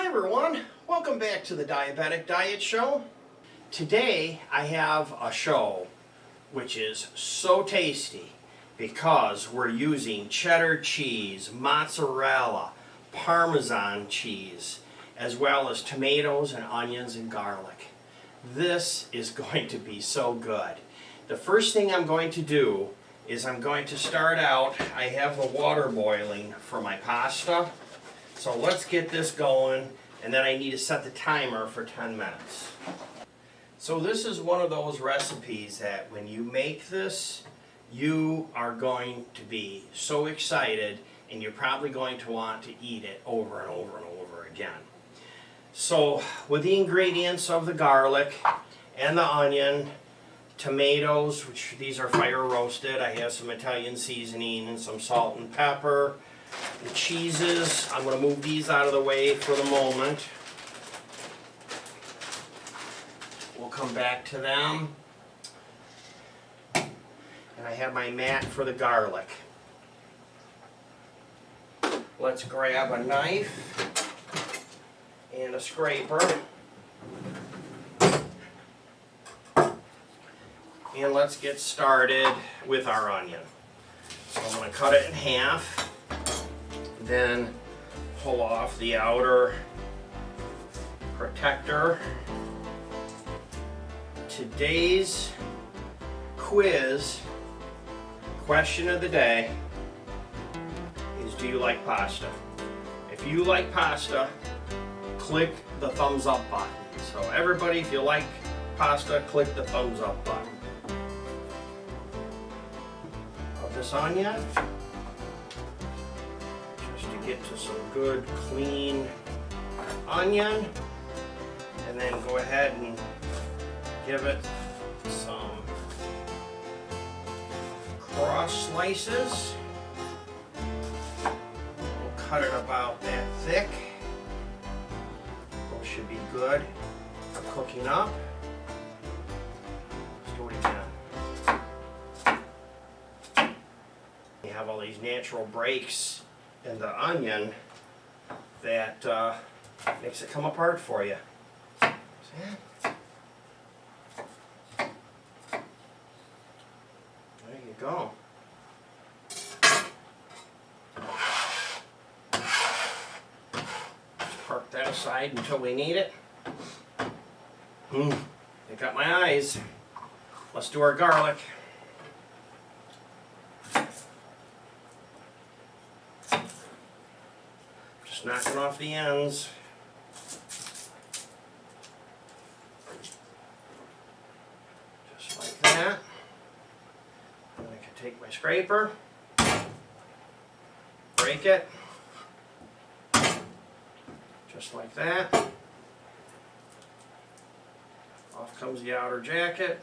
everyone, welcome back to the Diabetic Diet Show. Today I have a show which is so tasty because we're using cheddar cheese, mozzarella, parmesan cheese, as well as tomatoes and onions and garlic. This is going to be so good. The first thing I'm going to do is I'm going to start out, I have the water boiling for my pasta. So let's get this going, and then I need to set the timer for 10 minutes. So this is one of those recipes that when you make this, you are going to be so excited, and you're probably going to want to eat it over and over and over again. So with the ingredients of the garlic and the onion, tomatoes, which these are fire roasted, I have some Italian seasoning and some salt and pepper. The cheeses, I'm going to move these out of the way for the moment. We'll come back to them. And I have my mat for the garlic. Let's grab a knife and a scraper. And let's get started with our onion. So I'm going to cut it in half. Then pull off the outer protector. Today's quiz, question of the day, is do you like pasta? If you like pasta, click the thumbs up button. So everybody, if you like pasta, click the thumbs up button. Of this onion. Get to some good clean onion, and then go ahead and give it some cross slices. We'll cut it about that thick. Those should be good for cooking up. Let's do it again. You have all these natural breaks in the onion that makes it come apart for you. See? There you go. Just park that aside until we need it. They got my eyes. Let's do our garlic. Just knocking off the ends. Just like that. And I can take my scraper, break it, just like that. Off comes the outer jacket.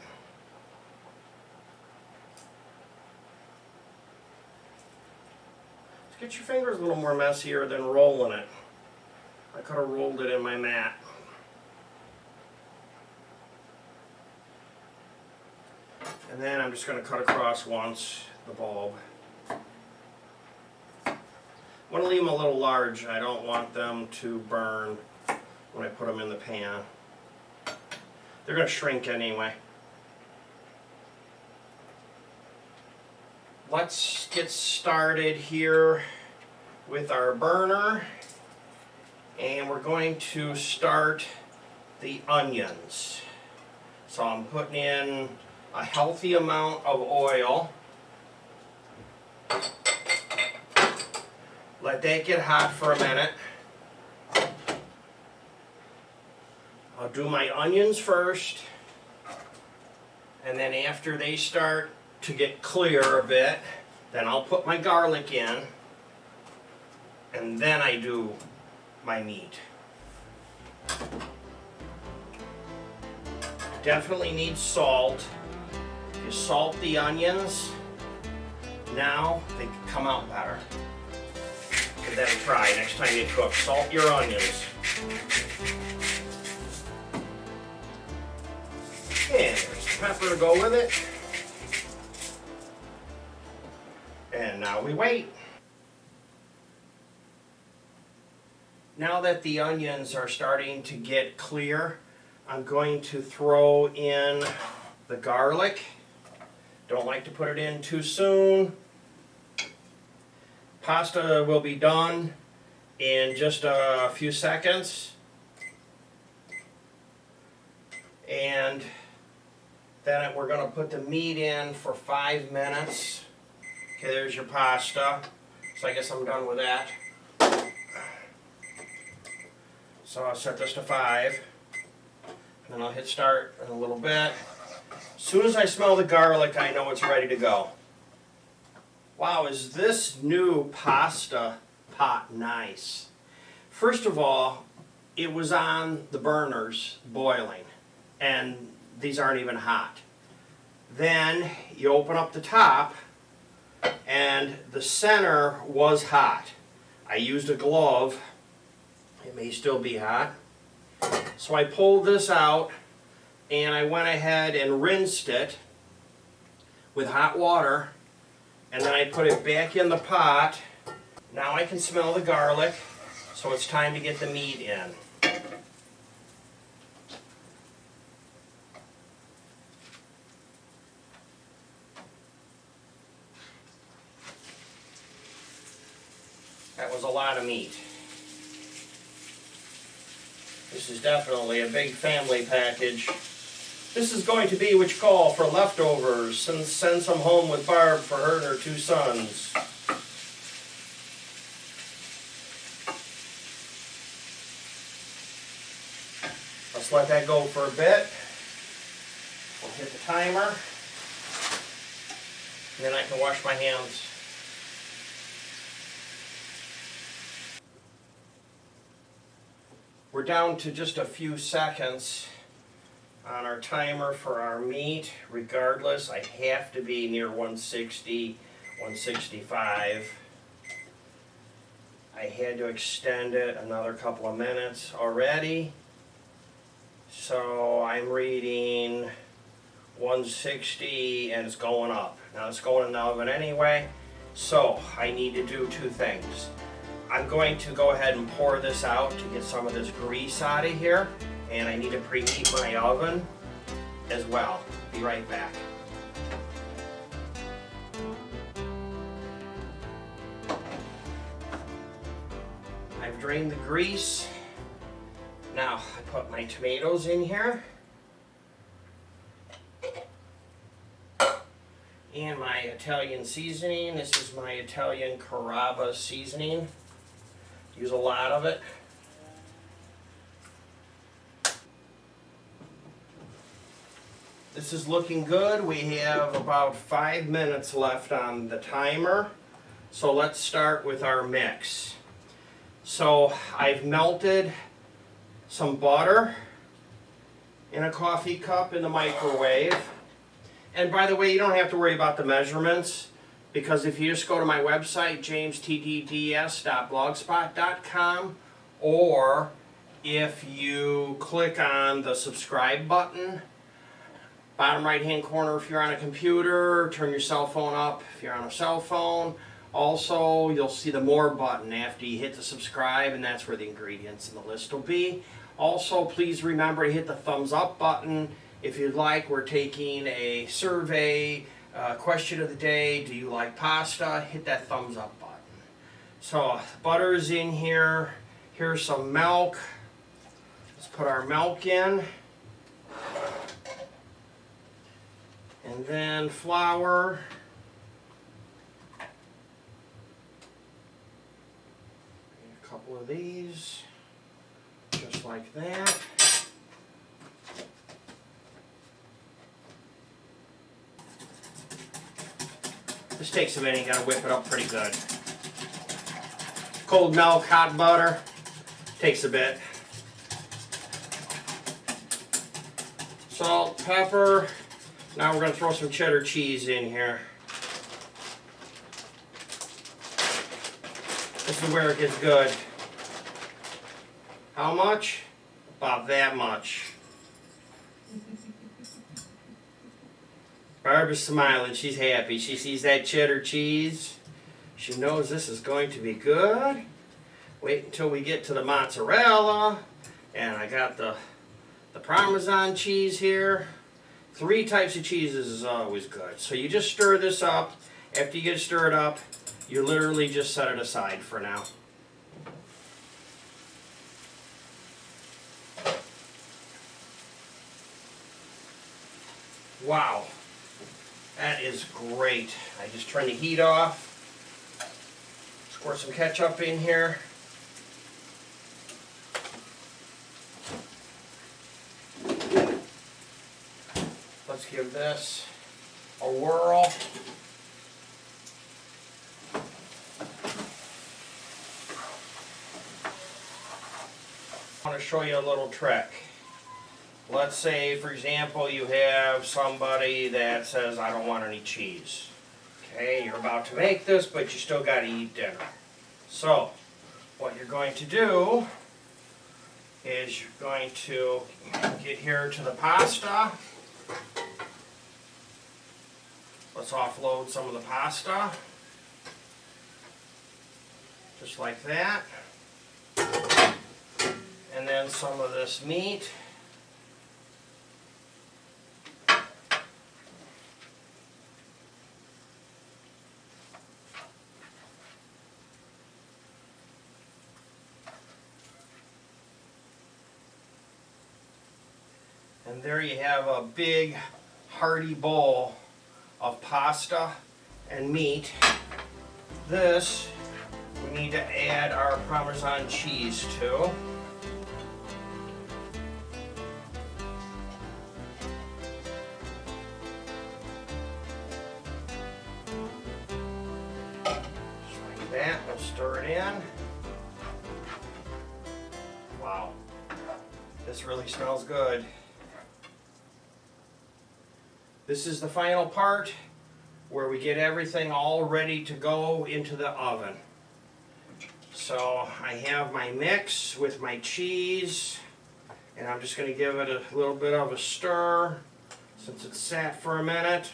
Get your fingers a little more messier than rolling it. I could have rolled it in my mat. And then I'm just going to cut across once the bulb. I want to leave them a little large. I don't want them to burn when I put them in the pan. They're going to shrink anyway. Let's get started here with our burner, and we're going to start the onions. So I'm putting in a healthy amount of oil. Let that get hot for a minute. I'll do my onions first, and then after they start to get clear a bit, then I'll put my garlic in, and then I do my meat. Definitely need salt. If you salt the onions, now they come out better. Give that a try next time you cook. Salt your onions. And there's pepper to go with it. And now we wait. Now that the onions are starting to get clear, I'm going to throw in the garlic. Don't like to put it in too soon. Pasta will be done in just a few seconds. And then we're going to put the meat in for 5 minutes. Okay, there's your pasta. So I guess I'm done with that. So I'll set this to 5. And then I'll hit start in a little bit. As soon as I smell the garlic, I know it's ready to go. Wow, is this new pasta pot nice? First of all, it was on the burners boiling, and these aren't even hot. Then you open up the top, and the center was hot. I used a glove. It may still be hot. So I pulled this out, and I went ahead and rinsed it with hot water, and then I put it back in the pot. Now I can smell the garlic, so it's time to get the meat in. That was a lot of meat. This is definitely a big family package. This is going to be what you call for leftovers. Send some home with Barb for her and her 2 sons. Let's let that go for a bit. We'll hit the timer. And then I can wash my hands. We're down to just a few seconds on our timer for our meat. Regardless, I have to be near 160, 165. I had to extend it another couple of minutes already. So I'm reading 160 and it's going up. Now it's going in the oven anyway. So I need to do 2 things. I'm going to go ahead and pour this out to get some of this grease out of here, and I need to preheat my oven as well. Be right back. I've drained the grease. Now I put my tomatoes in here and my Italian seasoning. This is my Italian Carrabba seasoning. Use a lot of it. This is looking good. We have about 5 minutes left on the timer. So let's start with our mix. So I've melted some butter in a coffee cup in the microwave. And by the way, you don't have to worry about the measurements, because if you just go to my website, jamestdds.blogspot.com, or if you click on the subscribe button, bottom right hand corner if you're on a computer, turn your cell phone up if you're on a cell phone. Also, you'll see the more button after you hit the subscribe, and that's where the ingredients in the list will be. Also, please remember to hit the thumbs up button if you'd like. We're taking a survey. Question of the day, do you like pasta? Hit that thumbs up button. So butter is in here. Here's some milk. Let's put our milk in. And then flour. And a couple of these, just like that. This takes a minute, you gotta whip it up pretty good. Cold milk, hot butter, takes a bit. Salt, pepper. Now we're gonna throw some cheddar cheese in here. This is where it gets good. How much? About that much. Barbara's smiling, she's happy. She sees that cheddar cheese. She knows this is going to be good. wait until we get to the mozzarella. And I got the parmesan cheese here. 3 types of cheeses is always good. So you just stir this up. After you get it stirred up, you literally just set it aside for now. Wow, that is great. I just turned the heat off. Squirt some ketchup in here. Let's give this a whirl. I want to show you a little trick. Let's say, for example, you have somebody that says, I don't want any cheese. Okay, you're about to make this, but you still got to eat dinner. So, what you're going to do is you're going to get here to the pasta. Let's offload some of the pasta. Just like that. And then some of this meat. And there you have a big hearty bowl of pasta and meat. This we need to add our Parmesan cheese to. Just like that, we'll stir it in. Wow, this really smells good. This is the final part where we get everything all ready to go into the oven. So I have my mix with my cheese, and I'm just going to give it a little bit of a stir since it's sat for a minute.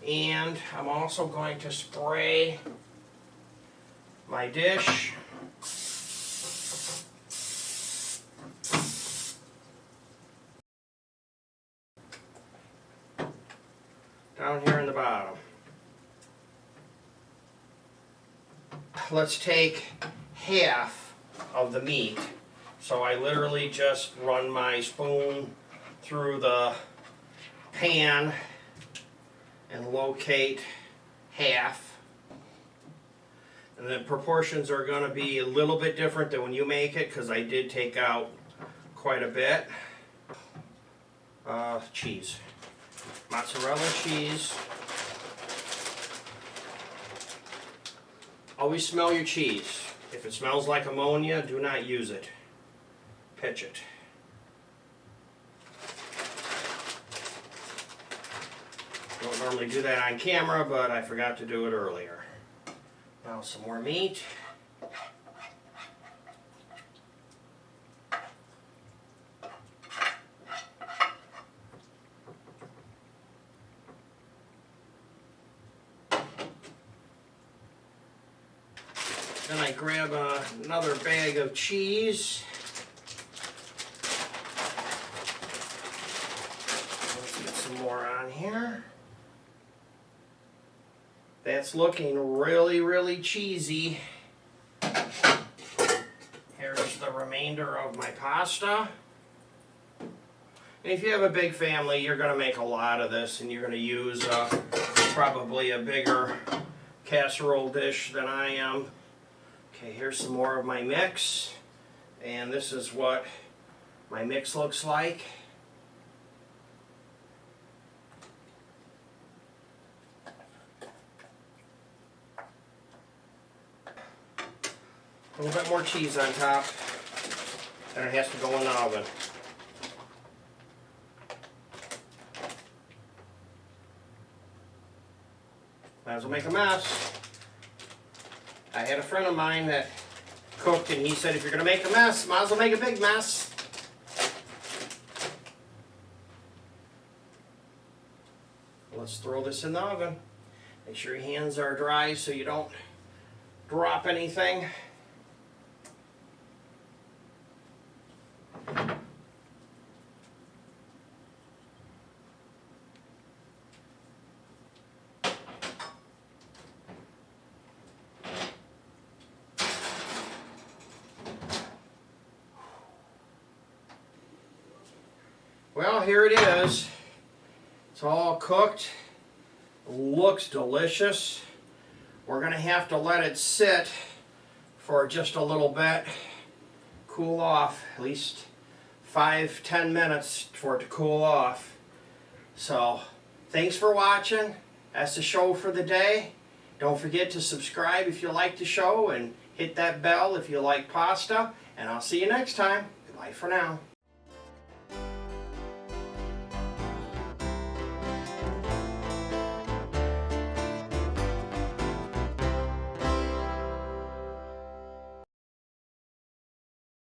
And I'm also going to spray my dish. Down here in the bottom. Let's take half of the meat. So I literally just run my spoon through the pan and locate half. And the proportions are going to be a little bit different than when you make it, because I did take out quite a bit. Cheese. Mozzarella cheese. Always smell your cheese. If it smells like ammonia, do not use it. Pitch it. Don't normally do that on camera, but I forgot to do it earlier. Now some more meat. Then I grab another bag of cheese. Let's get some more on here. That's looking really, really cheesy. Here's the remainder of my pasta. And if you have a big family, you're going to make a lot of this, and you're going to use probably a bigger casserole dish than I am. Okay, here's some more of my mix, and this is what my mix looks like. A little bit more cheese on top, and it has to go in the oven. Might as well make a mess. I had a friend of mine that cooked, and he said, if you're going to make a mess, might as well make a big mess. Let's throw this in the oven. Make sure your hands are dry so you don't drop anything. Well, here it is. It's all cooked. Looks delicious. We're going to have to let it sit for just a little bit. Cool off. At least 5-10 minutes for it to cool off. So, thanks for watching. That's the show for the day. Don't forget to subscribe if you like the show and hit that bell if you like pasta. And I'll see you next time. Goodbye for now.